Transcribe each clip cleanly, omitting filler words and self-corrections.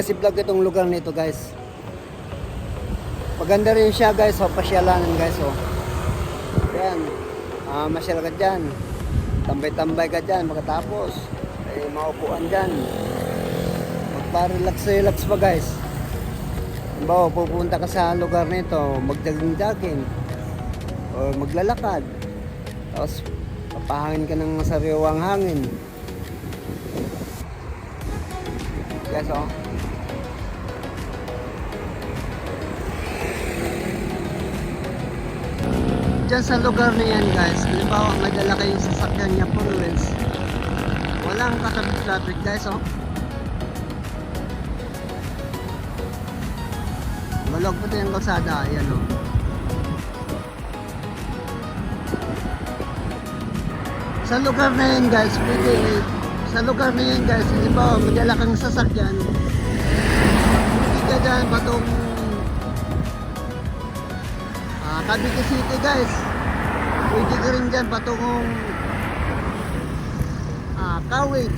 guys, i-vlog itong lugar nito guys. Maganda rin siya guys, so pasyalanan guys, oh. Yan, masyal ka dyan, tambay-tambay ka dyan, pagkatapos maupuan dyan, magpa-relax pa guys. Halimbawa, pupunta ka sa lugar nito, mag-jogging-jogging o maglalakad, tapos papahangin ka ng sariwang hangin guys, oh. Diyan sa lugar na yan guys, halimbawa may dala kayong sasakyan niya 4 wheels, walang katabi traffic guys, oh. Malog pa yung kalsada, ayan, oh. Sa lugar na yan guys, pwede, sa lugar na yan guys, halimbawa may dala kang sasakyan, hindi ka dyan patong Cavite City guys, pwede ka rin dyan patungong Kawit.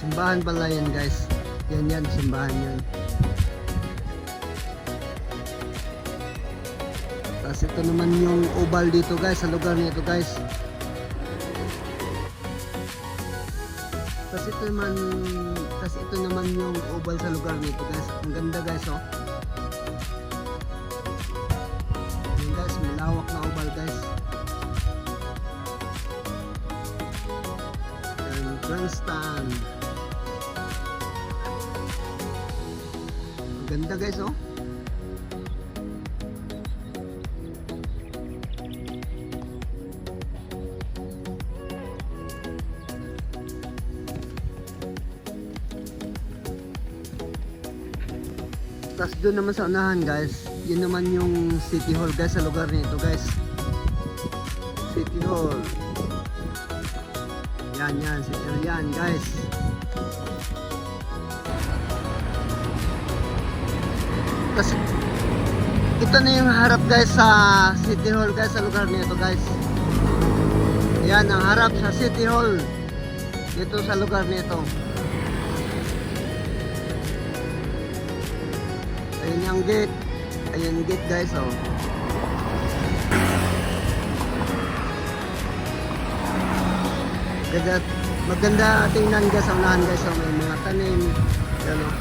Simbahan pala yan guys, yan simbahan yan. Tapos ito naman yung oval dito guys, sa lugar nito guys. Tapos ito naman yung oval sa lugar nito guys. Ang ganda guys, oh. Yan guys, malawak na oval guys. And grandstand. Ang ganda guys, oh. Tapos doon naman sa unahan guys, yun naman yung City Hall guys, sa lugar nito guys. City Hall. Yan, City Hall yan guys. Tapos ito na yung harap guys sa City Hall guys, sa lugar nito guys. Yan ang harap sa City Hall dito sa lugar nito. Ayun yung gate. Ayun yung gate guys, oh. Maganda tingnan guys sa unahan guys, oh. May mga tanim. Yan, oh.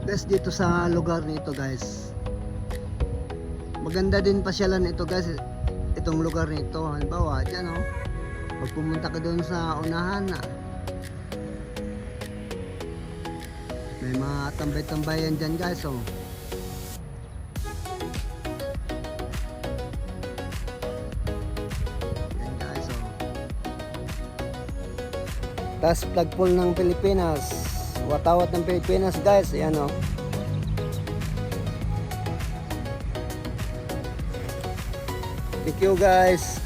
Guys, dito sa lugar nito guys, maganda din pasyalan ito guys, itong lugar nito. Halimbawa dyan, oh, pag pumunta ka doon sa unahan, may mga tambay-tambayan dyan guys, oh. Yan guys, oh. Tas flagpole ng Pilipinas, watawat ng Pilipinas guys, ayan, oh. Thank you guys.